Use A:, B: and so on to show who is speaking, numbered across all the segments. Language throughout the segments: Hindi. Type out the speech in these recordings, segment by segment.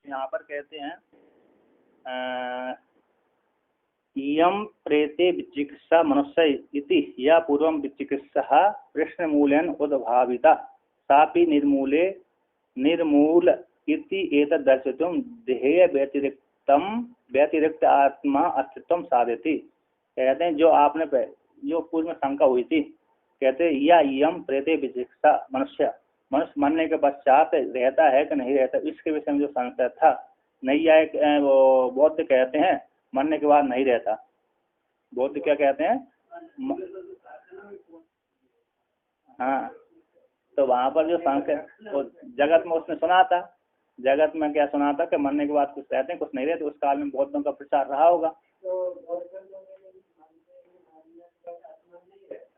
A: यहाँ पर कहते हैं इयं प्रेते विचिकित्सा मनुष्य इति या पूर्वं विचिकित्सा प्रश्नमूलेन उद्भाविता सापि निर्मूल इति एतद् दर्शितुं देहे व्यतिरिक्त आत्मा अस्तित्वं साधयति। कहते हैं जो आपने जो पूर्व में शंका हुई थी, कहते हैं या इयं प्रेते विचिकित्सा मनुष्य मरने के पश्चात रहता है कि नहीं रहता, इसके विषय में जो संशय था, नहीं आए वो बौद्ध कहते हैं मरने के बाद नहीं रहता। बौद्ध क्या कहते हैं? हाँ, तो वहाँ पर जो संशय वो जगत में उसने सुना था, जगत में क्या सुना था कि मरने के बाद कुछ रहते हैं कुछ नहीं रहते। उस काल में बौद्धों का प्रचार रहा होगा।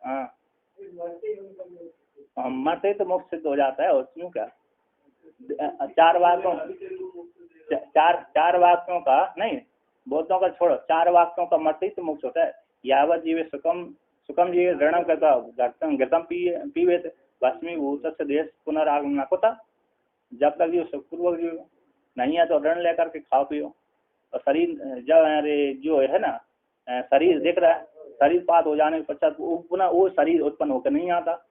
A: हाँ, मरते तो मोक्ष सिद्ध हो जाता है, उसमें क्या। चार वाक्यों का नहीं, बौद्धों का छोड़ो, 4 वाक्यों का मरते ही तो मोक्ष होता है। यावत जीवे सुखम जीवे ऋणम करता गतम पीवे भस्मीभूत से देश पुनरागमन होता। जब तक जीव सुखपूर्वक जीव नहीं है तो ऋण लेकर के खाओ पियो। और शरीर जब जो है ना, शरीर दिख रहा है, शरीर पात हो जाने के पश्चात पुनः वो शरीर उत्पन्न होकर नहीं आता।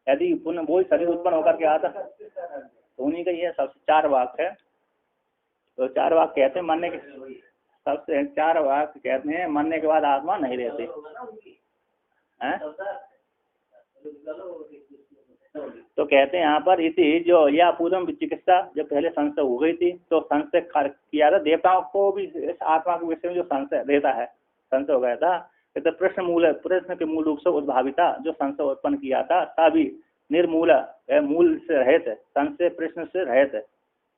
A: यदि पुनः वही शरीर उत्पन्न होकर के आता तो उन्हीं का ये सबसे 4 वाक्य है। तो 4 वाक्य कहते हैं मरने के, सबसे 4 वाक्य कहते हैं मरने के बाद आत्मा नहीं रहती है। तो कहते हैं यहाँ पर इति जो या पूर्व विचिकित्सा, जब पहले संशय हो गई थी तो संशय किया था, देवताओं को भी इस आत्मा के विषय में जो संशय रहता है, संशय हो गया था। तो प्रश्न के मूल रूप से उद्भाविता, जो संशय उत्पन्न किया था तभी निर्मूल मूल से रहित, संशय प्रश्न से रहित।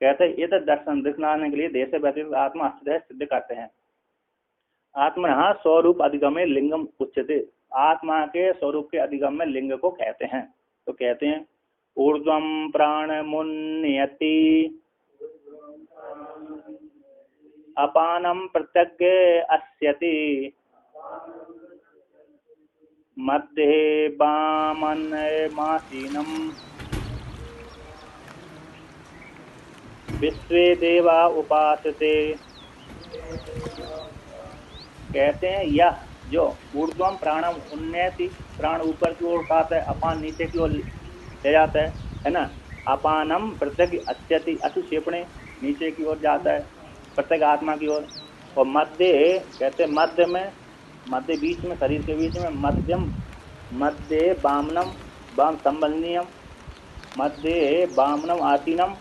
A: कहते हैं ये तो दर्शन दिखलाने के लिए देश व्यतिरिक्त आत्मा अस्तित्व सिद्ध करते हैं। आत्मा स्वरूप अधिगम्य लिंगम उच्यते, आत्मा के स्वरूप के अधिगम में लिंग को कहते हैं। तो कहते हैं ऊर्ध्वं प्राण मुन्यति अपानम प्रत्यग्य अस्यति मध्ये वामनमासीनम विश्वे देवा उपासते। कहते हैं यह जो ऊर्ध्वम प्राणम उन्नति, प्राण ऊपर की ओर उठाता है, अपान नीचे की ओर ले जाता है ना। अपानम प्रत्यग अस्यति, अशुक्षेपणे नीचे की ओर जाता है प्रत्येक आत्मा की ओर। और मध्य कहते हैं मध्य में, मध्य बीच में, शरीर के बीच में, मध्य वामनम वाम संबंधनीयम, मध्य वामनम आसीनम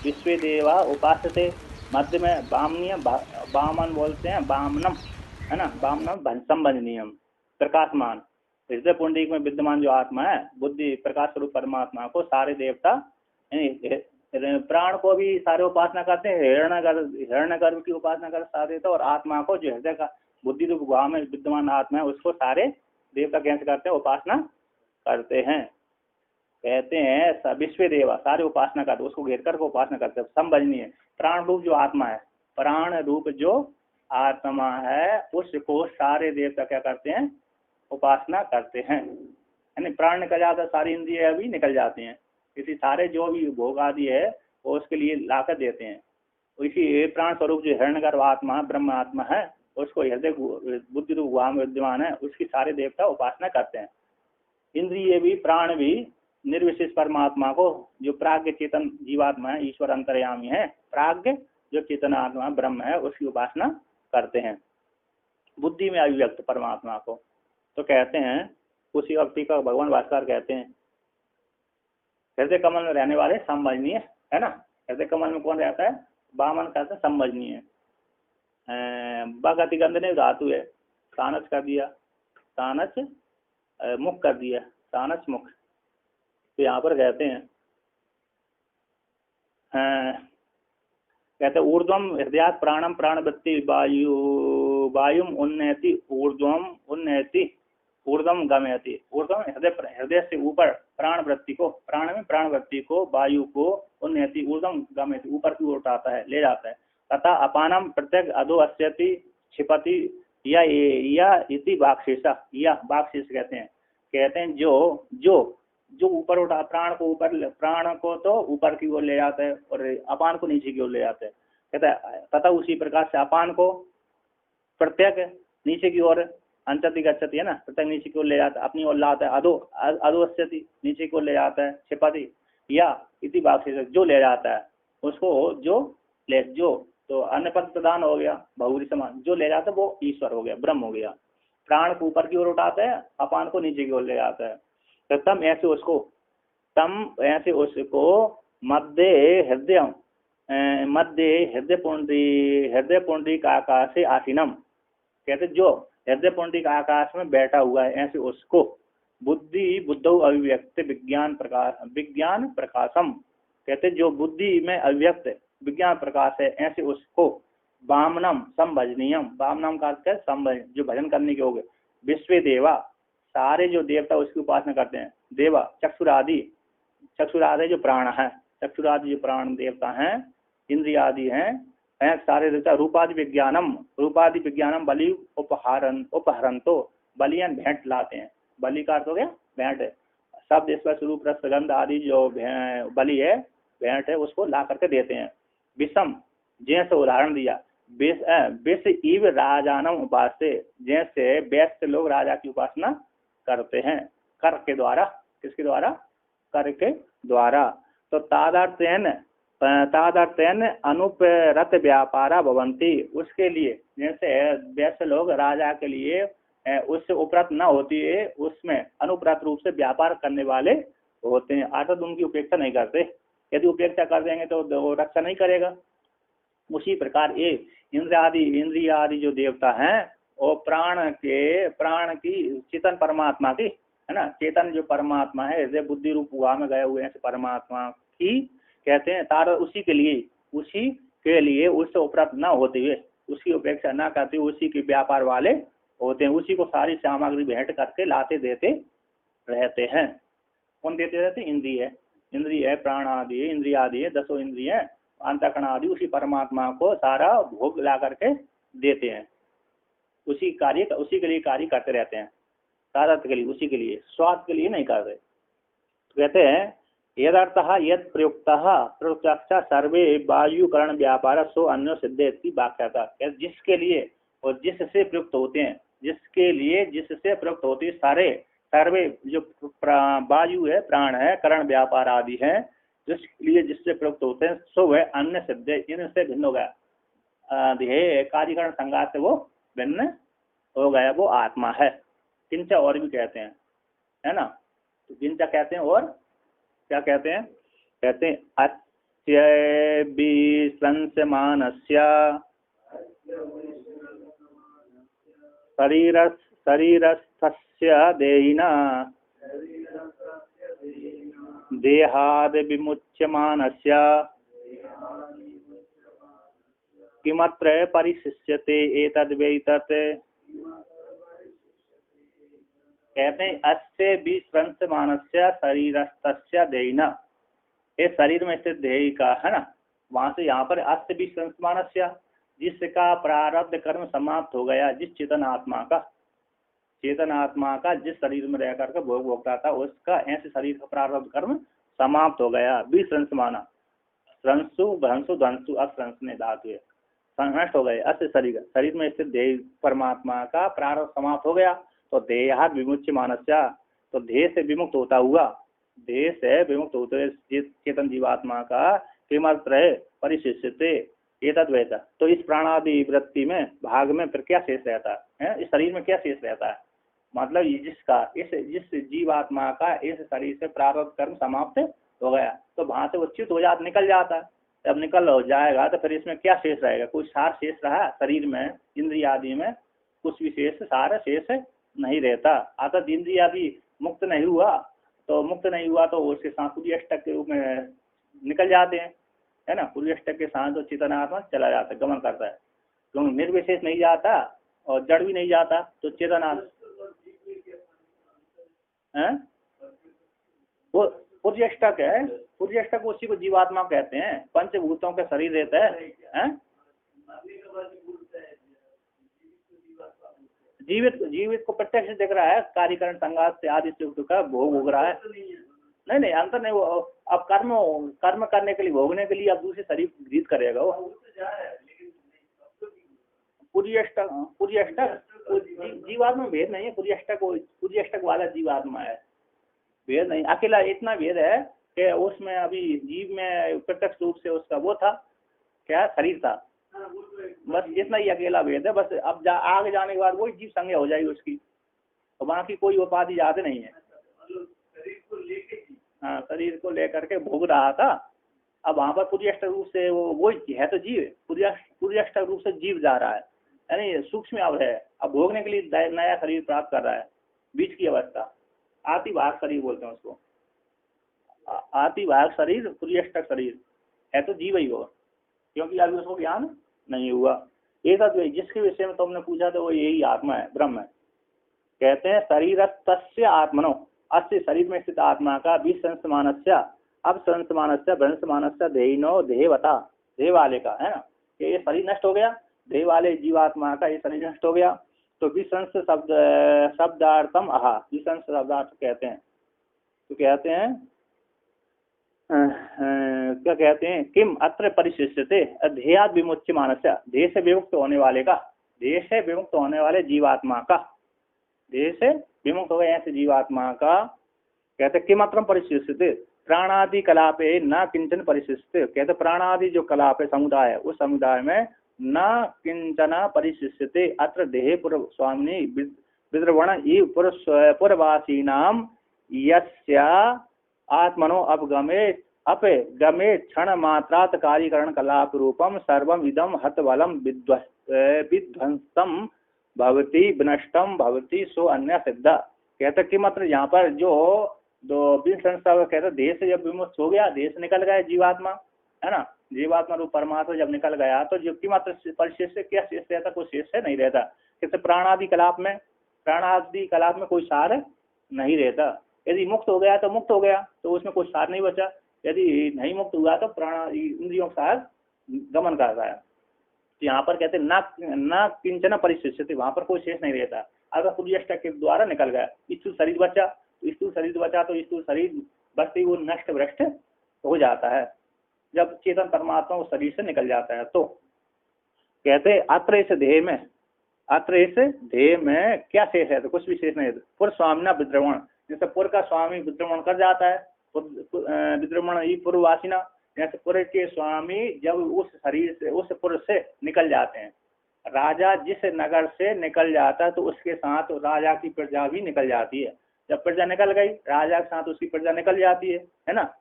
A: विश्व देवा उपासते। मध्य में वामनीय, वामन बोलते हैं वामनम है ना, वामनम संबंधनीयम प्रकाशमान, हृदय पुंडरीक में विद्यमान जो आत्मा है, बुद्धि प्रकाश स्वरूप परमात्मा को सारे देवता, प्राण को भी सारे उपासना करते हैं, हिरण्यगर्भ की उपासना करते सारे देवता, और आत्मा को जो हृदय का बुद्धि रूप गुहा में विद्यमान आत्मा है उसको सारे देवता कैसे करते हैं, उपासना करते हैं। कहते हैं विश्व देवा, सारे उपासना करते, उसको घेर कर उपासना करते हैं। संभजनीय, प्राण रूप जो आत्मा है, प्राण रूप जो आत्मा है उसको सारे देवता क्या करते हैं, उपासना करते हैं। यानी प्राण निकल जाता है, सारी इंद्रिय भी निकल जाते हैं, इसी सारे जो भी भोग आदि है वो उसके लिए लाकर देते हैं। इसी प्राण स्वरूप जो हिरण्यगर्भ आत्मा ब्रह्म आत्मा है उसको हृदय बुद्धि रूप गुहा में विद्यमान है, उसकी सारे देवता उपासना करते हैं। इंद्रिय भी, प्राण भी निर्विशेष परमात्मा को, जो प्राज्ञ चेतन जीवात्मा है, ईश्वर अंतर्यामी है, प्राज्ञ जो चेतन आत्मा ब्रह्म है उसकी उपासना करते हैं, बुद्धि में अभिव्यक्त परमात्मा को। तो कहते हैं उसी अवधि का भगवान भास्कर कहते हैं हृदय कमल में रहने वाले संभजनीय है ना। हृदय कमल में कौन रहता है, वामन कहते हैं संभजनीय। बग अतिगंध ने धातु है, सानच कर दिया, सानच मुख कर दिया, सानच मुख। तो यहाँ पर कहते हैं कहते ऊर्ध्वम हृदयात् प्राणम प्राणवृत्ति वायुम उन्नयति ऊर्ध्वम उन्नयति ऊर्ध्वम गमयति। ऊर्ध्वम हृदय से ऊपर प्राण वृत्ति को, प्राण में प्राण वृत्ति को, वायु को, उन्नयति ऊर्ध्वम गमयति ऊपर की ओर उठाता है, ले जाता है। तथा अपानम प्रत्यक अधो अस्यति क्षिपति या इति वाक्शेषा, या वाक्शेष कहते हैं जो ऊपर उठा, प्राण को ऊपर, प्राण को तो ऊपर की ओर ले जाता है और अपान को नीचे की ओर ले जाता है। कहता है तथा उसी प्रकार से अपान को प्रत्येक नीचे की ओर अंचति गच्छति है ना, प्रत्येक नीचे की ओर ले जाता है, अपनी ओर लाता है। अधो अधोस्यति नीचे की ओर ले जाता है, छिपाती या इति भाग से जो ले जाता है उसको, जो तो अन्य पद प्रदान हो गया बहुरी समान, जो ले जाता है वो ईश्वर हो गया, ब्रह्म हो गया। प्राण को ऊपर की ओर उठाता है, अपान को नीचे की ओर ले जाता है। तो तम ऐसे उसको मध्य हृदय पुंडरी का आकाश से आसीनम, कहते जो हृदय पुंडरी का आकाश में बैठा हुआ है, ऐसे उसको बुद्धौ अभिव्यक्त विज्ञान प्रकाशम, कहते जो बुद्धि में अभिव्यक्त विज्ञान प्रकाश है, ऐसे उसको वामनम संभजनीयम, वामनम का अर्थ है संभज, जो भजन करने के हो गए। विश्व देवा, सारे जो देवता उसकी उपासना करते हैं। देवा चक्षुरादि जो प्राण है, चक्षुरादि जो प्राण देवता हैं, इंद्रियादि हैं सारे देवता। रूपादि विज्ञानम बलि उपहरंतो, बलियान भेंट लाते हैं। बलि का अर्थ हो गया भेंट, शब्द स्वरूप रस गंध आदि जो बलि है, भेंट है, उसको ला करके देते हैं। विषम, जैसे उदाहरण दिया, विष इव राजानम उपास्य, जैसे वैश्य लोग राजा की उपासना करते हैं कर के द्वारा। किसके द्वारा? कर के द्वारा। तो तादार्थेन अनुपरत व्यापारा भवंती, उसके लिए जैसे वैश्य लोग राजा के लिए उससे उपरत न होती है, उसमें अनुपरत रूप से व्यापार करने वाले होते हैं, अर्थात उनकी उपेक्षा नहीं करते। यदि उपेक्षा कर देंगे तो वो रक्षा नहीं करेगा। उसी प्रकार ये इंद्रिय आदि जो देवता हैं वो प्राण की चेतन परमात्मा की है ना, चेतन जो परमात्मा है, हृदय बुद्धि रूप गुहा में गए हुए हैं परमात्मा की कहते हैं तार, उसी के लिए उससे उपरत न होते हुए, उसकी उपेक्षा न करते हुए उसी के व्यापार वाले होते हैं, उसी को सारी सामग्री भेंट करके लाते देते रहते हैं। कौन देते रहते? इंद्रिय प्राण आदि, इंद्रिया आदि, 10 इंद्रिय, अंतःकरण आदि, उसी परमात्मा को सारा भोग ला करके देते हैं। उसी के लिए कार्य करते रहते हैं, साधर्थ के लिए, उसी के लिए, स्वार्थ के लिए नहीं कर रहे। तो कहते हैं यदर्थः यद प्रयुक्त सर्वे वायुकरण व्यापार सो अन्य सिद्धेति व्याख्याता, जिसके लिए और जिससे प्रयुक्त होते हैं, जिससे प्रयुक्त होते हैं सर्वे जो वायु है, प्राण है, करण व्यापार आदि है, जिससे प्रयुक्त होते हैं, सो वह अन्य सिद्ध, इनसे भिन्न हो गया। ध्येय कार्यकरण संघात से वो भिन्न हो गया, वो आत्मा है। किंचा और भी कहते हैं, है ना, तो किंचा कहते हैं और क्या कहते हैं? कहते हैं अस्य विश्वंसमानस्य शरीरस्थस्य देहिना देहाद विमुच्यमानस्य किमत्र परिशिष्यते एतद्वैतत्। कहते हैं अस्य विश्वंसमानस्य शरीरस्थस्य देहिना, ये शरीर में स्थित देह का है ना, वहां से यहाँ पर अस्य विश्वंसमानस्य, जिसका प्रारब्ध कर्म समाप्त हो गया, जिस चेतन आत्मा का जिस शरीर में रह करके भोग भोगता था, उसका ऐसे शरीर का प्रारब्ध कर्म समाप्त हो गया। विश्वंसमाना, श्रंसु भ्रंसु ध्वंसु, अश्रंस ने धातु है, नष्ट हो गए। अस्य शरीर में स्थित देह परमात्मा का प्रारब्ध समाप्त हो गया, तो देहाद विमुच्य मानस्य, तो देह से विमुक्त होता हुआ, देह से विमुक्त होते चेतन जीवात्मा का किमत्र परिशिष्यते एतद्वैत, तो इस प्राणादि वृत्ति में भाग में फिर क्या शेष रहता है? इस शरीर में क्या शेष रहता है? मतलब जिस जीवात्मा का इस शरीर से प्रारब्ध कर्म समाप्त हो गया, तो वहां से वो च्युत हो जाता, निकल जाता है। जब निकल हो जाएगा तो फिर इसमें क्या शेष रहेगा? कुछ सार शेष रहा शरीर में, इंद्रिय आदि में कुछ विशेष सार शेष नहीं रहता। अर्थात इंद्रिय आदि मुक्त नहीं हुआ तो उसके साथ पूरी अष्टक के रूप में निकल जाते हैं, है ना। पूरी अष्टक के साथ तो चेतनात्मा चला जाता है, गमन करता है, क्योंकि निर्विशेष नहीं जाता और जड़ भी नहीं जाता, तो चेतनात्मा वो पुर्यष्टक है। पुर्यष्टक उसी को जीवात्मा कहते हैं, पंचभूतों का शरीर रहता है। जीवित को प्रत्यक्ष दिख रहा है, कार्यकरण संघात से आदि से का भोग भोग रहा है। नहीं अंतर नहीं, वो अब कर्म करने के लिए, भोगने के लिए अब दूसरे शरीर गृहीत करेगा वो, पुर्यष्टक जीवात्मा में भेद नहीं है। पुर्यष्टक वाला जीवात्मा है, भेद नहीं। अकेला इतना भेद है कि उसमें अभी जीव में प्रत्यक्ष रूप से उसका वो था, क्या शरीर था, बस इतना ही अकेला भेद है। बस अब आगे जाने के बाद वही जीव संज्ञा हो जाएगी उसकी, तो वहाँ की कोई उपाधि याद नहीं है। हाँ, शरीर को लेकर के भोग रहा था। अब वहाँ पर पुर्यष्टक रूप से वो है तो जीव, पुर्यष्टक रूप से जीव जा रहा है, यानी सूक्ष्म अब है। अब भोगने के लिए नया शरीर प्राप्त कर रहा है, बीच की अवस्था। आतिभाग शरीर बोलते हैं उसको, आतिभाग शरीर, पुर्यष्टक शरीर है तो जीव ही हो, क्योंकि अभी उसको ज्ञान नहीं हुआ। एक जिसके विषय में तुमने पूछा था वो यही आत्मा है, ब्रह्म है। कहते हैं शरीर तस्य आत्मनो, अस्य शरीर में स्थित आत्मा का विसंसमानस्य, अब संसमानस्य भ्रंशमानस्य देहिनो देहवता, देह वाले का है ना, ये शरीर नष्ट हो गया, देह वाले जीवात्मा का ये शरीर नष्ट हो गया। तो विसंस शब्दार्थम आहा, विसंस शब्दार्थ कहते हैं, तो कहते हैं क्या कहते हैं, किम अत्र परिशिष्यते ध्येयाद विमुच्य मानस्य, देह से विमुक्त होने वाले का, देह से विमुक्त होने वाले जीवात्मा का, देह से विमुक्त हो गए ऐसे जीवात्मा का कहते किम अत्र परिशिष्यते प्राणादि कलापे न किंचन परिशिष्यते। कहते प्राणादि जो कलाप है, समुदाय है, उस समुदाय में न किंचन परिशिष्यते अत्र देहे पूर्व स्वामिनी विद्रवण पूर्ववासी नाम यस्या आत्मनो अपगमे गमे क्षण मात्रात कार्यकरण कलाप रूपम सर्वम इदम हतवलम विध्वंसम भवती विनष्टम भवती सो अन्य सिद्ध। कहते कि मतलब यहाँ पर जो दो संस्था कहते देह से जब विमुक्त हो गया, देह से निकल गया जीवात्मा, है ना, जीवात्मा रूप परमात्मा जब निकल गया तो जो कि मात्र परिशेष से क्या शेष रहता, कोई शेष से नहीं रहता। कहते प्राणादि कलाप में कोई सार नहीं रहता। यदि मुक्त हो गया तो मुक्त हो गया, तो उसमें कोई सार नहीं बचा। यदि नहीं मुक्त हुआ तो प्राण इंद्रियों का सार गमन कर रहा है। यहाँ पर कहते ना किंचन परिशिष्यते, वहां पर कोई शेष नहीं रहता। अगर पुर्यष्टक के द्वारा निकल गया, स्थूल शरीर बचा तो स्थूल शरीर बचते वो नष्ट भ्रष्ट हो जाता है जब चेतन परमात्मा उस शरीर से निकल जाता है। तो कहते अत्र इस देह में क्या शेष है, तो कुछ भी शेष नहीं है। पुर स्वामिना विद्रवण, जैसे पुर का स्वामी विद्रवण कर जाता है, विद्रवण ही पूर्ववासिना, जैसे पुर के स्वामी जब उस शरीर से उस पुर से निकल जाते हैं। राजा जिस नगर से निकल जाता है तो उसके साथ राजा की प्रजा भी निकल जाती है। जब प्रजा निकल गई, राजा के साथ उसकी प्रजा निकल जाती है ना।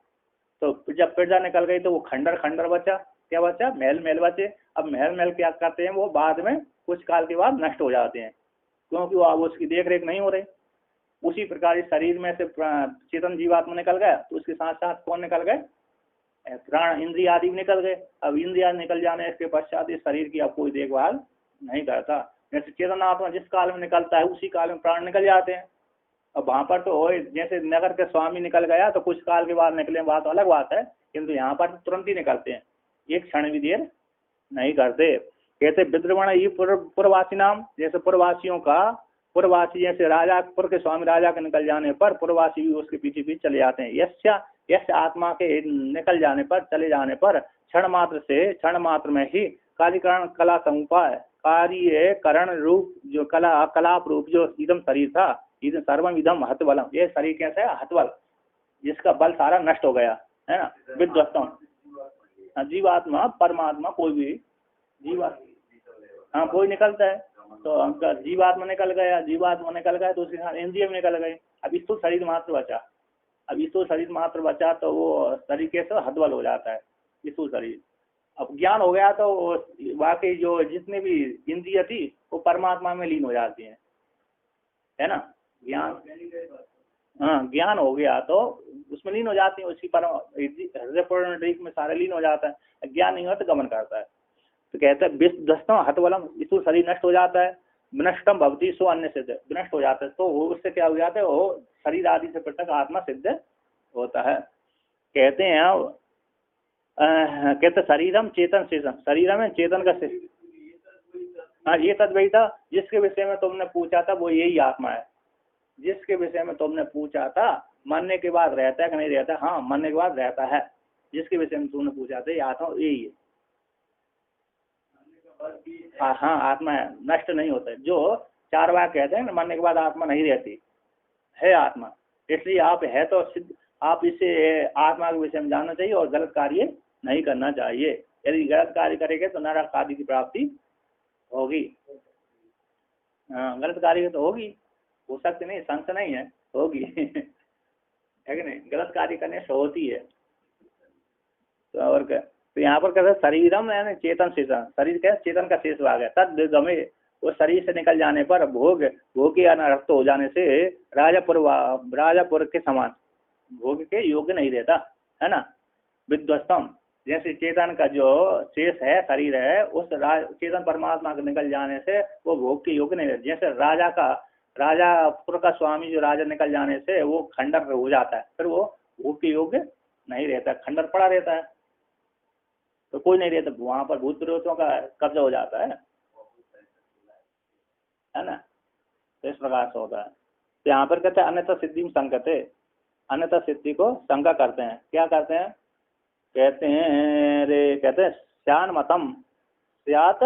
A: तो जब प्रजा निकल गई तो वो खंडर बचा, क्या बचा, महल बचे। अब महल क्या करते हैं, वो बाद में कुछ काल के बाद नष्ट हो जाते हैं, क्योंकि वो अब उसकी देख रेख नहीं हो रही। उसी प्रकार इस शरीर में से चेतन जीवात्मा निकल गया तो उसके साथ साथ कौन निकल गए, प्राण इंद्रिय आदि निकल गए। अब इंद्रिया निकल जाने इसके पश्चात इस शरीर की अब कोई देखभाल नहीं करता। जैसे चेतन आत्मा जिस काल में निकलता है उसी काल में प्राण निकल जाते हैं। अब वहां पर तो जैसे नगर के स्वामी निकल गया तो कुछ काल के बाद निकले, बात अलग बात है, किंतु यहाँ पर तुरंत ही निकलते हैं, एक क्षण भी देर नहीं करते। कहते विद्रवण ये पूर्ववासी नाम, जैसे पूर्ववासियों का पूर्ववासी जैसे राजा पुर के स्वामी राजा के निकल जाने पर पूर्ववासी भी उसके पीछे चले जाते हैं। यश आत्मा के निकल जाने पर चले जाने पर क्षण मात्र में ही कार्यकरण कला समुपाय कार्यकरण रूप जो कलाप रूप जो इदम शरीर था, इदम सर्वम इदम हतबलम, ये शरीर कैसा है, हतबल, जिसका बल सारा नष्ट हो गया है ना, विध्वस्तम। जीवात्मा परमात्मा कोई भी जीवात्मा, हाँ कोई निकलता है तो जीवात्मा निकल गया तो उसके साथ इंद्रिय में निकल गए। अब स्थूल शरीर मात्र बचा तो वो शरीर कैसे हतबल हो जाता है स्थूल शरीर। अब ज्ञान हो गया तो वाकई जो जितने भी इंद्रिय थी वो परमात्मा में लीन हो जाती हैं, है ना। ज्ञान हो गया तो उसमें लीन हो जाती है, उसकी हृदय पूर्ण में सारे लीन हो जाता है। ज्ञान नहीं हो तो गमन करता है। तो कहते हैं विष्टम हतबलम, स्थूल शरीर नष्ट हो जाता है, विनष्टम भवती सो अन्य सिद्ध, विनष्ट हो जाता है तो वो उससे क्या हो जाता है, वो शरीर आदि से पृथक आत्मा सिद्ध होता है। कहते हैं कहते शरीरम चेतन शेषम, शरीरम है चेतन का शेष। हाँ ये तद्वही था जिसके विषय में तुमने पूछा था, वो यही आत्मा है जिसके विषय में तुमने पूछा था। मरने के बाद रहता है कि नहीं रहता, हाँ मरने के बाद रहता है, जिसके विषय में तुमने पूछा था ये आत्मा यही है। हाँ आत्मा है, नष्ट नहीं होता है। जो चार वाक्य कहते हैं ना, मरने के बाद आत्मा नहीं रहती है आत्मा, इसलिए आप है तो सिद्ध, आप इसे आत्मा के विषय में जानना चाहिए और गलत कार्य नहीं करना चाहिए। यदि गलत कार्य करेंगे तो नरक आदि की प्राप्ति होगी। हाँ गलत कार्य तो होगी, हो सकती नहीं, संशय नहीं है, होगी है कि नहीं, गलत कार्य करने से होती है। तो और क्या, तो यहाँ पर कहते हैं शरीरम यानी चेतन शेषम, शरीर क्या चेतन का शेष भाग है। तद गमे, वो शरीर से निकल जाने पर भोग भोग के अनर्थ हो जाने से राजापुर के समान भोग के योग्य नहीं रहता है ना। विध्वस्तम, जैसे चेतन का जो शेष है शरीर है, उस चेतन परमात्मा के निकल जाने से वो भोग के योग्य नहीं रहता। जैसे राजापुर का स्वामी जो राजा निकल जाने से वो खंडर हो जाता है, फिर वो भोग के योग्य नहीं रहता, खंडर पड़ा रहता है, तो कोई नहीं रहता वहां पर, भूत प्रेतों का कब्जा हो जाता है ना। तो इस प्रकार से होता है। तो यहाँ पर कहते हैं अन्यथा सिद्धि में संकते, अन्यथा सिद्धि को शंका करते हैं। क्या करते हैं, कहते हैं रे, कहते हैं श्यान मतम, स्यात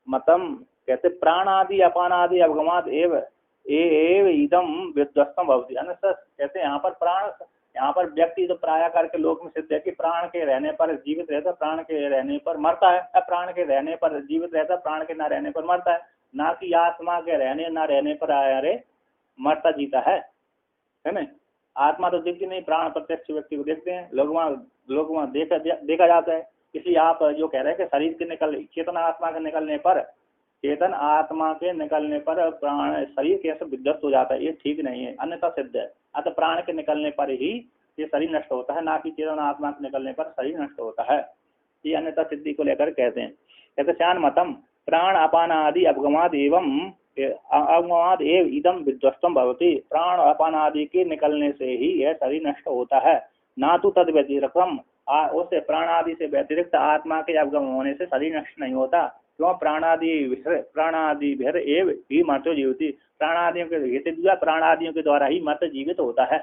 A: मतम, कहते प्राण आदि अपान आदि अवगमात एव इदम विध्वस्तम भवति। अन्यथा कहते हैं यहाँ पर प्राण, यहाँ पर व्यक्ति जो प्राय करके लोक में सिद्ध है कि प्राण के रहने पर जीवित रहता है, प्राण के रहने पर मरता है, प्राण के रहने पर जीवित रहता है, प्राण के न रहने पर मरता है, ना कि आत्मा के रहने न रहने पर अरे मरता जीता है ना। आत्मा तो दिखती नहीं, प्राण प्रत्यक्ष व्यक्ति को देखते हैं, लोग वहाँ देखा जाता है। इसलिए आप जो कह रहे हैं कि शरीर के चेतन आत्मा के निकलने पर, चेतन आत्मा के निकलने पर प्राण शरीर कैसे विध्वस्त हो जाता है, ये ठीक नहीं है, अन्यथा सिद्ध है। अतः प्राण के निकलने पर ही ये शरीर नष्ट होता है, ना कि चेतन आत्मा के निकलने पर शरीर नष्ट होता है। ये अन्यथा सिद्धि को लेकर कहते हैं। कहते श्यान मतम प्राण अपान आदि अवगमाद एवं अवगमाद एव इदम विध्वस्तम भवति। प्राण अपान आदि के निकलने से ही यह शरीर नष्ट होता है, ना तो तद व्यतिरिक्तम, उससे प्राण आदि से व्यतिरिक्त आत्मा के अवगम होने से शरीर नष्ट नहीं होता। क्यों, प्राणादि भर एव ही मर्त्यो जीवती, प्राणादियों के प्राणादियों के द्वारा ही मर्त्य जीवित होता है।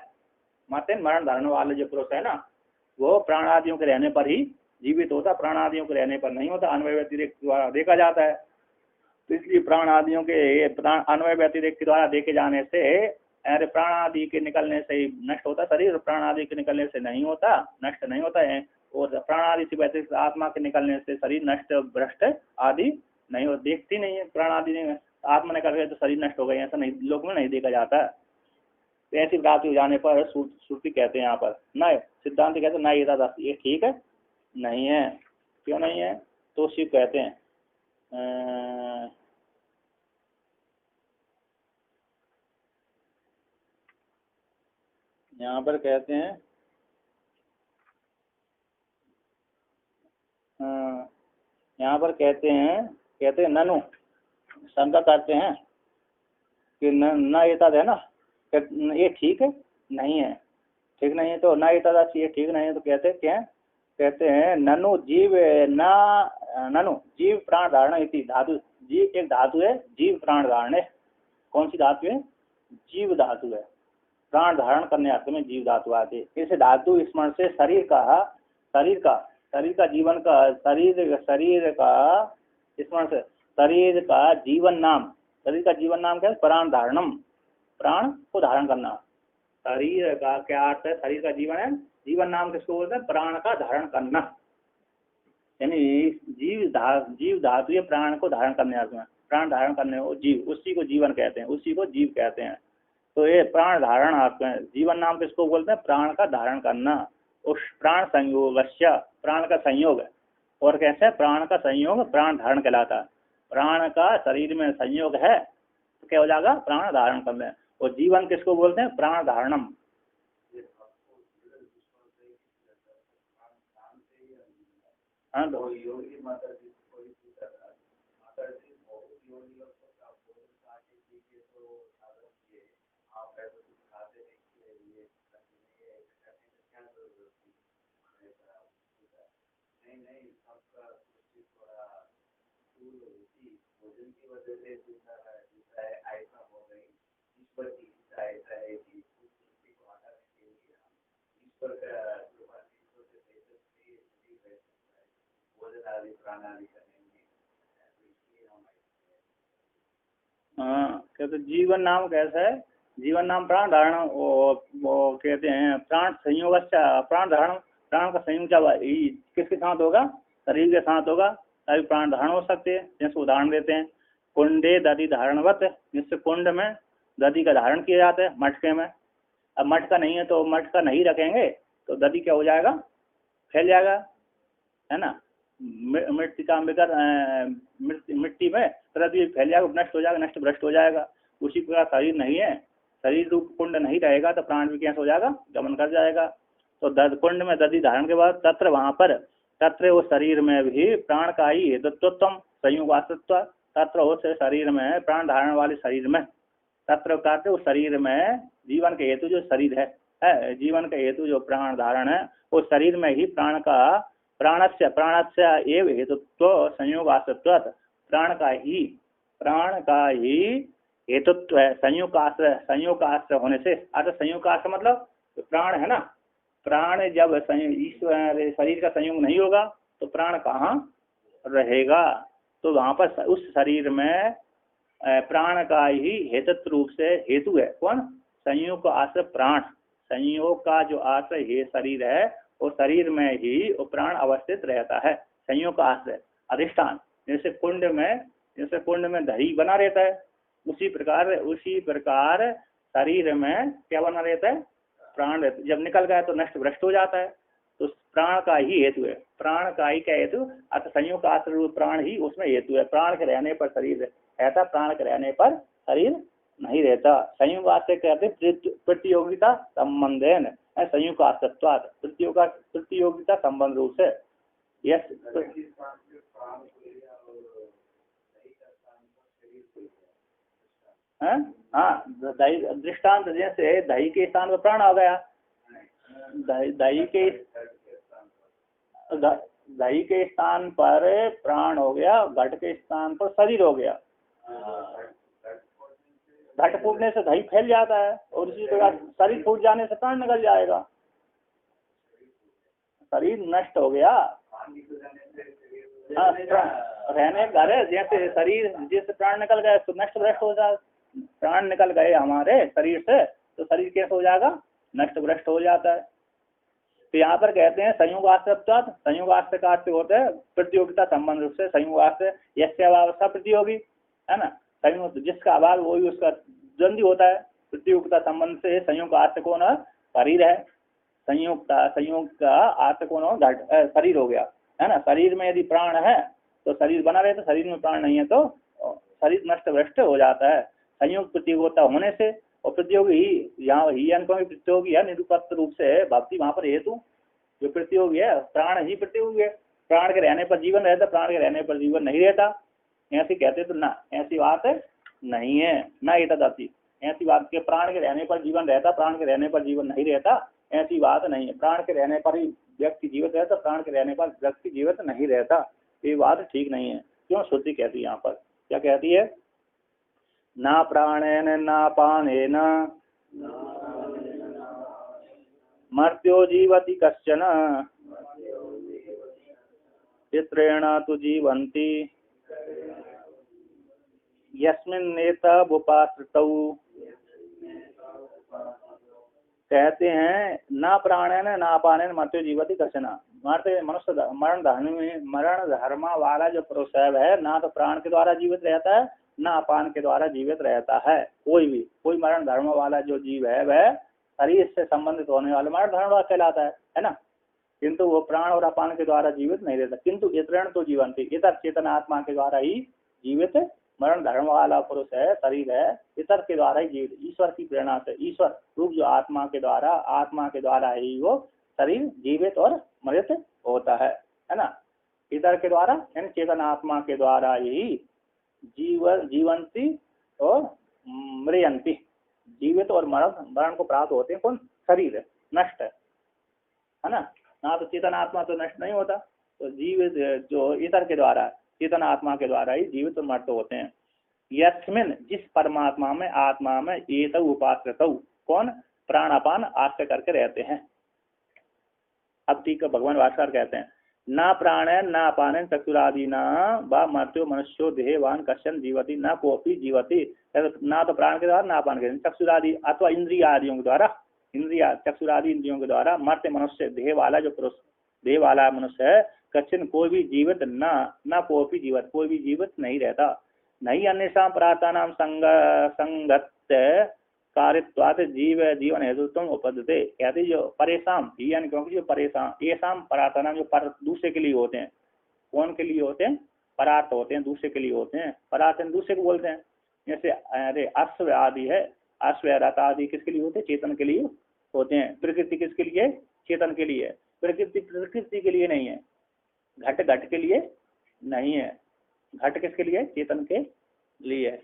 A: मर्त्य मरण धारण वाले जो पुरुष है ना, वो प्राणादियों के रहने पर ही जीवित होता, प्राणादियों के रहने पर नहीं होता, अन्वय व्यतिरिक्त द्वारा देखा जाता है। तो इसलिए प्राणादियों के अन्वय व्यतिरिक्त के द्वारा देखे जाने से प्राणादि के निकलने से ही नष्ट होता शरीर, प्राणादि के निकलने से नहीं होता, नष्ट नहीं होता है। और प्राणादि से व्यतिरिक्त आत्मा के निकलने से शरीर नष्ट भ्रष्ट आदि नहीं हो, देखती नहीं है। प्राणादि आत्मा निकल गए तो शरीर नष्ट हो गए, ऐसा नहीं, लोक में नहीं देखा जाता। तो ऐसी प्राप्ति हो जाने पर श्रुति कहते हैं यहाँ पर न, सिद्धांत कहते हैं न, ये ठीक है नहीं है। क्यों नहीं है, तो शिव कहते हैं यहाँ पर कहते हैं यहाँ पर कहते हैं ननु, शंका करते हैं कि न एतद है ना, ये ठीक है नहीं है, ठीक नहीं है, तो न एतद ये ठीक नहीं है, तो कहते हैं क्या, कहते हैं ननु जीव ननु जीव प्राण धारण इति धातु, जीव एक धातु है, जीव प्राण धारण है। कौन सी धातु है, जीव धातु है, प्राण धारण करने अर्थ में जीव धातु आती है। इस धातु स्मरण से शरीर का जीवन का शरीर का स्मरण से शरीर का जीवन नाम, शरीर का जीवन नाम क्या है, प्राण धारणम, प्राण को धारण करना। शरीर का क्या अर्थ है, शरीर का जीवन है, जीवन नाम किसको बोलते हैं, प्राण का धारण करना, यानी जीव धातु है प्राण को धारण करने अर्थ में, प्राण धारण करने वो जीव, उसी को जीवन कहते हैं, उसी को जीव कहते हैं। तो ये प्राण धारण अर्थ में जीवन नाम किसको बोलते हैं, प्राण का धारण करना। उस प्राण संयोग, प्राण का संयोग है, और कैसे है, प्राण का संयोग प्राण धारण कहलाता है। प्राण का शरीर में संयोग है तो क्या हो जाएगा, प्राण धारण करना। और जीवन किसको बोलते हैं, प्राण धारणम। हाँ तो तो जीवन नाम कैसा है? जीवन नाम प्राण धारण, वो कहते हैं प्राण संयोग, प्राण धारण, प्राण का संयोग जब किसके साथ होगा? शरीर के साथ होगा, तभी प्राण धारण हो सकते हैं। जैसे उदाहरण देते हैं, कुंडे दधि धारणवत, जिससे कुंड में दधि का धारण किया जाता है, मटके में। अब मटका नहीं है तो मटका नहीं रखेंगे तो दधि क्या हो जाएगा? फैल जाएगा, है ना। मिट्टी का मिट्टी में दधि फैल जाएगा, नष्ट हो जाएगा, नष्ट भ्रष्ट हो जाएगा। उसी प्रकार शरीर नहीं है, शरीर रूप कुंड नहीं रहेगा तो प्राण भी कैसे हो जाएगा? गमन कर जाएगा। तो कुंड में दधि धारण के बाद तत्र वहां पर, तत्र उस शरीर में भी प्राण का ही हेतुत्व संयुगास्तित्व, तत्र उस शरीर में प्राण धारण वाले शरीर में, तत्र कहते उस शरीर में जीवन के हेतु जो शरीर है, जीवन के हेतु जो प्राण धारण है, उस शरीर में ही प्राण का, प्राणस्य एव हेतुत्व संयोगास्तित्व, प्राण का ही हेतुत्व है संयोग का आश्रय होने से। अर्थ संयोग का आश्रय मतलब प्राण है ना, प्राण जब ईश्वर शरीर का संयोग नहीं होगा तो प्राण कहाँ रहेगा? तो वहां पर उस शरीर में प्राण का ही हेतुत्व रूप से हेतु है कौन? संयोग का आश्रय प्राण। संयोग का जो आश्रय है शरीर है, वो शरीर में ही वो प्राण अवस्थित रहता है, संयोग का आश्रय अधिष्ठान। जैसे कुंड में दही बना रहता है, उसी प्रकार शरीर में क्या बना रहता है? प्राण रहता है। जब निकल गया तो नष्ट भ्रष्ट हो जाता है, तो प्राण का ही हेतु है। प्राण का ही क्या हेतु? अतः संयोग का आश्रय रूप प्राण ही उसमें हेतु है। प्राण के रहने पर शरीर रहता, प्राण के रहने पर शरीर नहीं रहता। संयोग आश्रय कहते प्रतियोगिता संबंधेन, संयोग आश्रत्वात्, प्रतियोगिता संबंध रूप से। यस, हाँ, दृष्टांत जैसे दही के स्थान पर प्राण आ गया, दही के स्थान पर प्राण हो गया, घट के स्थान पर शरीर हो गया। घट फूटने से दही फैल जाता है, और इसी प्रकार शरीर फूट जाने से प्राण निकल जाएगा। शरीर नष्ट हो गया, हाँ, रहने घर है, जैसे शरीर जिससे प्राण निकल गए तो नष्ट भ्रष्ट हो जाए। प्राण निकल गए हमारे शरीर से तो शरीर कैसे हो जाएगा? नष्ट भ्रष्ट हो जाता है। तो यहाँ पर कहते हैं संयोग आश्रय, संयोग आश्रय का अर्थ होता है प्रतियोगिता संबंध रूप से। संयोग आश्रय यस्य अभाव स प्रतियोगी, है ना। संयोग जिसका अभाव वही उसका द्वंद्वी होता है। प्रतियोगिता संबंध से संयोग का आश्रय कौन है? शरीर है। संयोग का आश्रय कौन हो? घट, शरीर हो गया, है ना। शरीर में यदि प्राण है तो शरीर बना रहे, तो शरीर में प्राण नहीं है तो शरीर नष्ट भ्रष्ट हो जाता है। संयोग प्रतियोगिता होने से, और प्रतियोगी यहाँ ही प्रतियोगी है निरूपक रूप से भक्ति, वहां पर हेतु जो प्रतियोगी है प्राण ही प्रतियोगी है। प्राण के रहने पर जीवन रहता, प्राण के रहने पर जीवन नहीं रहता, ऐसे कहते तो ना, ऐसी बात नहीं है ना। ये तथापि ऐसी बात के प्राण के रहने पर जीवन रहता, प्राण के रहने पर जीवन नहीं रहता, ऐसी बात नहीं है। प्राण के रहने पर ही व्यक्ति जीवित रहता, प्राण के रहने पर व्यक्ति जीवित नहीं रहता, ये बात ठीक नहीं है। क्यों? श्रुति कहती है यहाँ पर, क्या कहती है? ना प्राणेन ना पानेन मर्त्यो जीवति कश्चन, चित्रेण तु जीवन्ति यस्मिन्नेतदुपाश्रितौ। कहते हैं ना प्राणेन ना पानेन मर्त्यो जीवति कश्चन। मरते मनुष्य मरण धर्म वाला जो पुरुष है, ना तो प्राण के द्वारा जीवित रहता है, ना अपान के द्वारा जीवित रहता है। कोई मरण धर्म वाला जो जीव है वह शरीर से संबंधित होने वाला मरण धर्म वाला कहलाता है ना। किंतु वो प्राण और अपान के द्वारा जीवित नहीं रहता। किंतु इतरण तो जीवंती, इतर चेतन आत्मा के द्वारा ही जीवित मरण धर्म वाला पुरुष है, शरीर है, इतर के द्वारा ही जीवित, ईश्वर की प्रेरणा से, ईश्वर रूप जो आत्मा के द्वारा ही वो शरीर जीवित और मृत होता है ना। इतर के द्वारा यानी चेतन आत्मा के द्वारा ही जीवंती और मृयंती, जीवित और मरण को प्राप्त होते हैं। कौन? शरीर नष्ट है ना। ना तो चेतन आत्मा तो नष्ट नहीं होता, तो जीवित जो इतर के द्वारा, चेतन आत्मा के द्वारा ही जीवित और मृत होते हैं। यस्मिन जिस परमात्मा में, आत्मा में, एतौ उपाश्रितौ कौन? प्राणापान आश्रय करके रहते हैं। अब ठीक है, भगवान भास्कर कहते हैं न प्राणेन न अपानेन चक्षुरादिना वा मर्त्यो मनुष्यो देहवान कश्चन जीवति न कोपी जीवति। ना तो प्राण के द्वारा ना अपान के चक्षुरादि अथवा इंद्रिय आदियों के द्वारा, इंद्रिया चक्षुरादि इंद्रियों के द्वारा मर्त्य मनुष्य देह वाला जो पुरुष देह वाला मनुष्य है, कश्चन कोई भी जीवित न कोपी जीवित, कोई भी जीवित नहीं रहता। नहीं अन्येषां परार्थानां संगत कारित्वात् जीव जीवन हेतुत्व उपपद्यते। कहते जो परेशान यानी क्योंकि जो परेशान येषां परार्थानां जो पर दूसरे के लिए होते हैं, कौन के लिए होते हैं? परार्थ होते हैं, दूसरे के लिए होते हैं। परार्थ दूसरे को बोलते हैं। जैसे अरे अश्व आदि है, अश्व रथ आदि किसके लिए होते हैं? चेतन के लिए होते हैं। प्रकृति किसके लिए? चेतन के लिए। प्रकृति प्रकृति के लिए नहीं है, घट घट के लिए नहीं है। घट किसके लिए? चेतन के लिए।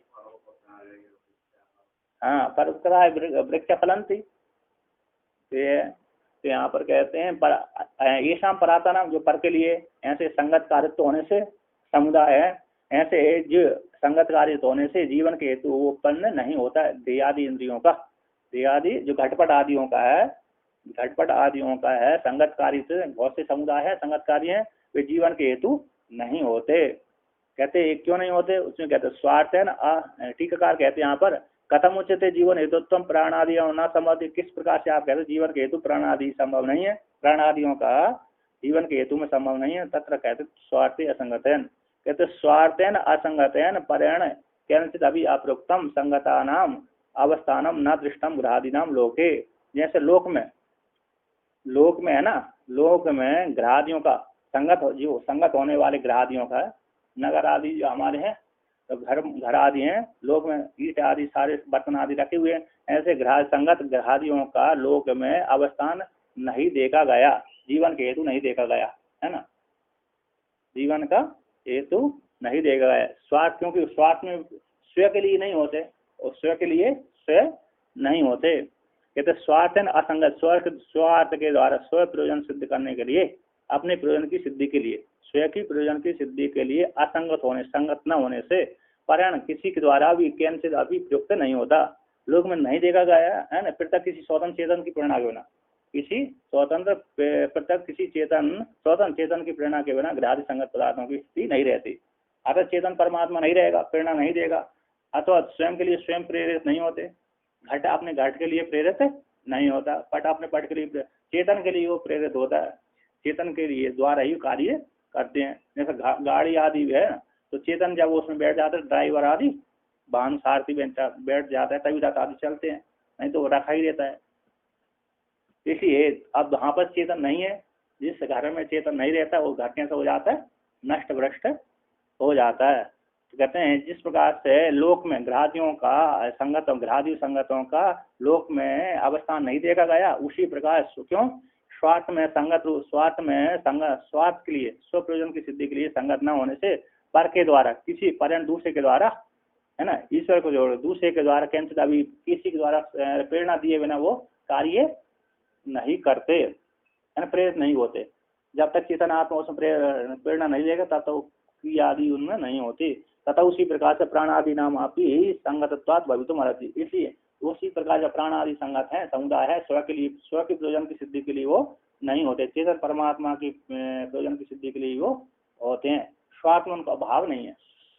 A: हाँ, पर उत्तरा वृक्ष फलन थी। तो यहाँ पर कहते हैं पर ये शाम पराता नाम जो पर के लिए ऐसे संगत कारित्व होने से समुदाय है, ऐसे जो संगत कारित्व होने से जीवन के हेतु उत्पन्न नहीं होता है। देहादि इंद्रियों का, देहादि जो घटपट आदियों का है, घटपट आदियों का है संगत कार्य से बहुत से समुदाय है संगत कार्य है, वे जीवन के हेतु नहीं होते। कहते क्यों नहीं होते? उसमें कहते स्वार्थ है ना। टीकाकार कहते हैं यहाँ पर कथम उचित जीवन हेतुत्व प्राण आदि न संभव। किस प्रकार से आप कहते जीवन के हेतु प्राण आदि संभव नहीं है, प्राण आदियों का जीवन के हेतु में संभव नहीं है। तत्र कहते स्वार्थी असंगतन। कहते स्वार्थेन असंगतन परेण कैंचित अभी अप्रोक्तम संगता नाम अवस्थानम न दृष्टम ग्रहादीनाम लोके। जैसे लोक में है ना, लोक में ग्रहादियों का संगत जो संगत होने वाले ग्रहादियों का, नगर आदि जो हमारे हैं तो घर आदि हैं, लोक में ईट आदि सारे बर्तन आदि रखे हुए हैं, ऐसे ग्रह संगत ग्रहादियों का लोक में अवस्थान नहीं देखा गया, जीवन के हेतु नहीं देखा गया है ना, जीवन का हेतु नहीं देखा गया। स्वार्थ, क्योंकि स्वार्थ में स्वयं के लिए नहीं होते और स्वयं के लिए स्वयं नहीं होते। कहते स्वार्थ है असंगत, स्वार्थ के द्वारा स्व प्रयोजन सिद्ध करने के लिए, अपने प्रयोजन की सिद्धि के लिए, स्वयं की प्रयोजन की सिद्धि के लिए असंगत होने, संगत न होने से परिणाम किसी के द्वारा भी कैंसिल अभी प्रयुक्त नहीं होता, लोक में नहीं देखा गया है ना। पृथक किसी स्वतंत्र चेतन की प्रेरणा के बिना, किसी स्वतंत्र पृथक किसी स्वतंत्र चेतन की प्रेरणा के बिना ग्रहादि संगत पदार्थों की स्थिति नहीं रहती। अगर चेतन परमात्मा नहीं रहेगा, प्रेरणा नहीं देगा, अथवा स्वयं के लिए स्वयं प्रेरित नहीं होते, घट अपने घट के लिए प्रेरित नहीं होता, पट अपने पट के लिए, चेतन के लिए वो प्रेरित होता है, चेतन के लिए द्वारा ही कार्य करते हैं। जैसे गाड़ी आदि है तो चेतन जब वो उसमें बैठ जाता है, ड्राइवर आदि वाहन सारथी बैठ जाता है तभी तक आदि चलते हैं, नहीं तो वो रखा ही रहता है। इसलिए अब वहाँ पर चेतन नहीं है, जिस घर में चेतन नहीं रहता वो घर कैसे हो जाता है? नष्ट भ्रष्ट हो जाता है। तो कहते हैं जिस प्रकार से लोक में ग्रहादियों का संगत, ग्रहादि संगतों का लोक में अवस्थान नहीं देखा गया, उसी प्रकार क्यों स्वार्थ में संगत, स्वार्थ में संगत, स्वार्थ के लिए स्व प्रयोजन की सिद्धि के लिए संगत न होने से पर के द्वारा किसी पर्यंत दूसरे के द्वारा है ना, ईश्वर को जोड़ दूसरे के द्वारा कैंसिल अभी किसी के द्वारा प्रेरणा दिए बिना वो कार्य नहीं करते है ना, प्रेरित नहीं होते। जब तक चेतन आत्मा उसमें प्रेरणा नहीं देगा तब तक क्रिया आदि उनमें नहीं होती। तथा उसी प्रकार से प्राण आदि नाम आप ही संगतत्वात् भवितुम अर्हति। इसलिए उसी प्रकार जब प्राण आदि संगत है, समुदाय है, स्व के लिए, स्व के प्रयोजन की सिद्धि के लिए वो नहीं होते, चेतन परमात्मा की प्रयोजन की सिद्धि के लिए वो होते हैं। स्वार्थ में उनका भाव नहीं है,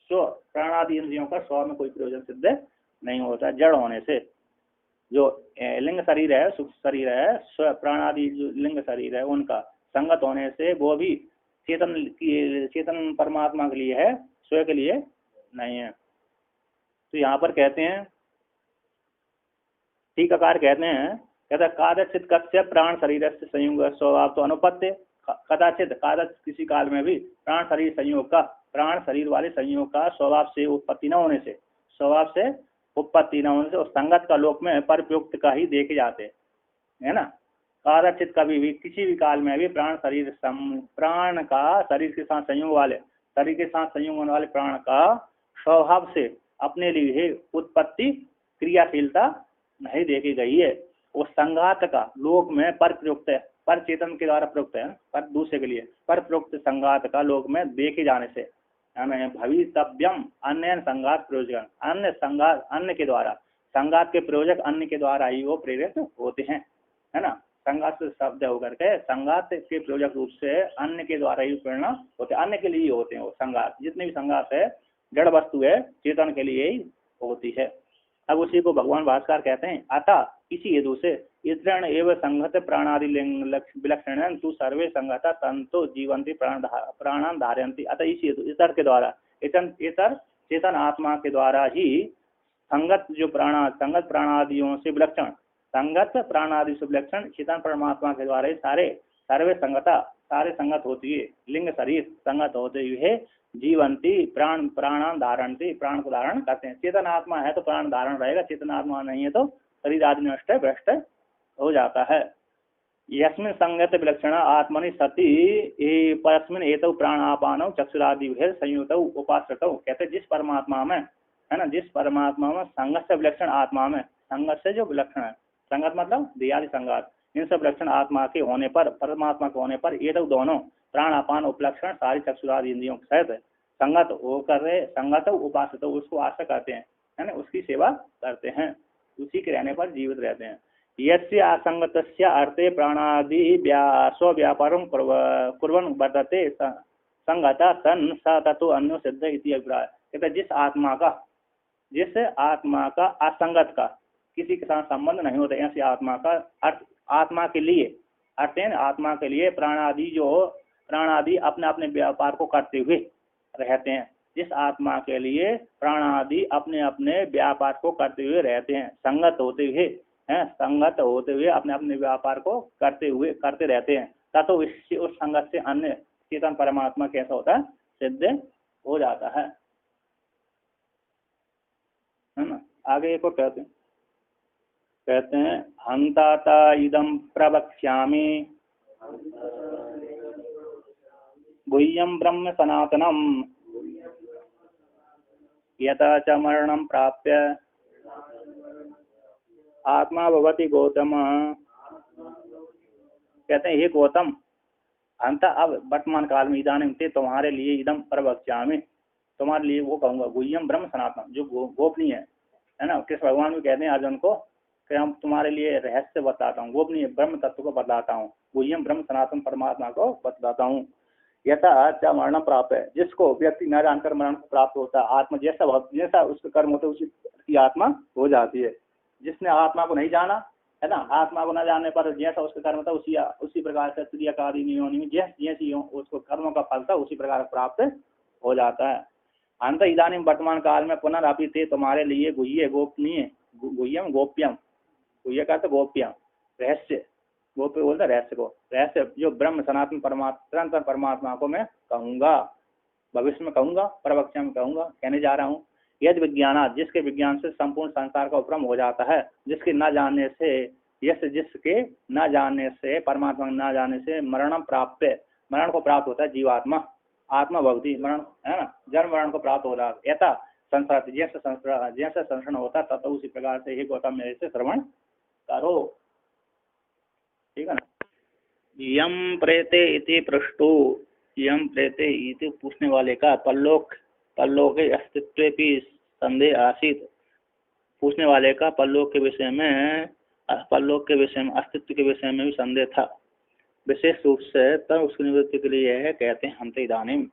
A: स्व प्राण आदि इंद्रियों का स्व में कोई प्रयोजन सिद्ध नहीं होता, जड़ होने से। जो लिंग शरीर है, सूक्ष्म शरीर है, स्व प्राण आदि जो लिंग शरीर है उनका संगत होने से वो भी चेतन की, चेतन परमात्मा के लिए है, स्वयं के लिए नहीं है। तो यहाँ पर कहते हैं टीकाकार कहते हैं, कहते कादचित कस्य प्राण शरीर से संयोग स्वभाव तो अनुपत्य, कदाचित कादच किसी काल में भी प्राण शरीर संयोग का, प्राण शरीर वाले संयोग का स्वभाव से उत्पत्ति न होने से, स्वभाव से उत्पत्ति न होने से उस संगत का लोक में परप्रयुक्त का ही देखे जाते है ना। कादचित कभी भी किसी भी काल में भी प्राण शरीर प्राण का शरीर के साथ संयोग वाले, शरीर के साथ संयोग होने वाले प्राण का स्वभाव से अपने लिए उत्पत्ति क्रियाशीलता नहीं देखी गई है। उस संघात का लोक में पर प्रयुक्त है, पर चेतन के द्वारा प्रयुक्त है, पर दूसरे के लिए पर प्रयुक्त संघात का लोक में देखे जाने से भवितव्यम अन्य संघात प्रयोजन, अन्य संघात अन्य के द्वारा, संघात के प्रयोजक अन्य के द्वारा ही वो प्रेरित होते हैं है ना। संगात से शब्द होकर के संगात के प्रयोजक रूप से अन्य के द्वारा ही प्रेरणा होते, अन्य के लिए ही होते हैं वो संगात। जितने भी संगात है जड़ वस्तु है चेतन के लिए ही होती है। अब उसी को भगवान भास्कर कहते हैं अतः इसी हेतु से इतरण एवं संगत प्राणादि विलक्षण तू सर्वे संगता संतो जीवंती प्राणान धारयंती। अतः इसी हेतु इतर के द्वारा इतर चेतन आत्मा के द्वारा ही संगत जो संगत प्राणादियों से विलक्षण संगत प्राणादि से विलक्षण चेतन परमात्मा के द्वारा ही सर्वे संगता सारे संगत होती है लिंग शरीर संगत होते हुए जीवंती प्राणान धारणती प्राण को धारण करते हैं। चेतन आत्मा है तो प्राण धारण रहेगा, चेतन आत्मा नहीं है तो शरीर आदि नष्ट भ्रष्ट हो जाता है। यस्मिन संगत विलक्षण आत्मनि सती परस्मिन एतौ प्राणापानौ चक्षुरादि भेद संयुतौ उपाश्रितौ। कहते जिस परमात्मा में है ना, जिस परमात्मा में संगत से विलक्षण आत्मा में संगत से जो विलक्षण है, संगत मतलब देहादि संगत, इन सब विलक्षण आत्मा के होने पर परमात्मा के होने पर एतौ दोनों प्राण अपान उपलक्षण सारी चक्षुरादि इंद्रियों के सहित संगत होकर संगत उपासित उसको आश्रय करते हैं, है ना, उसकी सेवा करते हैं, उसी के रहने पर जीवित रहते हैं। यस्य असंगतस्य अर्थे प्राणादि स्वव्यापारं कुर्वन् वर्तते संगता सन स ततो अन्यो सिद्ध इति अभिप्राय। कहते जिस आत्मा का असंगत का किसी के साथ संबंध नहीं होता, ऐसी आत्मा का अर्थ आत्मा के लिए अर्थ है आत्मा के लिए प्राणादि अपने अपने व्यापार को करते हुए रहते हैं। जिस आत्मा के लिए प्राणादि अपने अपने व्यापार को करते हुए रहते हैं, संगत होते हुए हैं, संगत होते हुए अपने अपने व्यापार को करते रहते हैं, ततो उस संगत से अन्य चेतन परमात्मा कैसा होता है, सिद्ध हो जाता है ना। आगे एक और कहते हैं हंताता इदम प्रवक्ष्यामि गुह्यं ब्रह्म सनातनम यथा च मरणं प्राप्य आत्मा भवति गौतम। कहते हैं हे गौतम, अंत अब वर्तमान काल में इदानीं ते तुम्हारे लिए इदम प्रवक्ष्यामि, तुम्हारे लिए वो कहूंगा गुह्यम ब्रह्म सनातन जो गोपनीय है ना। कृष्ण भगवान भी कहते हैं अर्जुन को कि हम तुम्हारे लिए रहस्य बताता हूँ, गोपनीय ब्रह्म तत्व को बताता हूँ, गुह्यम ब्रह्म सनातन परमात्मा को बताता हूँ। यथा च मरण प्राप्त है, जिसको व्यक्ति न जानकर मरण को प्राप्त होता है, आत्मा जैसा उसका कर्म होता है उसी की आत्मा हो जाती है। जिसने आत्मा को नहीं जाना है ना, आत्मा को न जानने पर जैसा उसका कर्म था उसी प्रकार से क्रियाकारी नियोनि में जैसी उसको कर्मों का फल था उसी प्रकार प्राप्त हो जाता है। अंत इदानीं वर्तमान काल में पुनरअपि ते तुम्हारे लिए गुह्य गोपनीय गुह्यम गोप्यम, गुह्य का तो गोप्यम रहस्य, गोप्य बोलता रहस्य को, रहस्य जो ब्रह्म सनातन परमात्मा को मैं कहूंगा, भविष्य में कहूंगा, प्रवक्ष्य में कहूंगा, कहने जा रहा हूँ। यदि विज्ञान जिसके विज्ञान से संपूर्ण संसार का उपक्रम हो जाता है, जिसके न जानने से जिसके न जानने से परमात्मा न जानने से मरणम प्राप्त, मरण को प्राप्त होता है जीवात्मा, आत्मा भवती मरण है ना, जन्म मरण को प्राप्त हो रहा है। ऐसा संसार जैसा संस्करण होता है तब उसी प्रकार से ही गौतम मेरे से श्रवण करो, ठीक है ना। यम प्रेते इति पृष्ठो, यम प्रेते इति पूछने वाले का परलोक के अस्तित्व की संदेह आसीत, पूछने वाले का परलोक के विषय में अस्तित्व के विषय में भी संदेह था, विशेष रूप से तब उसकी निवृत्ति के लिए कहते हैं हंते इदानीम।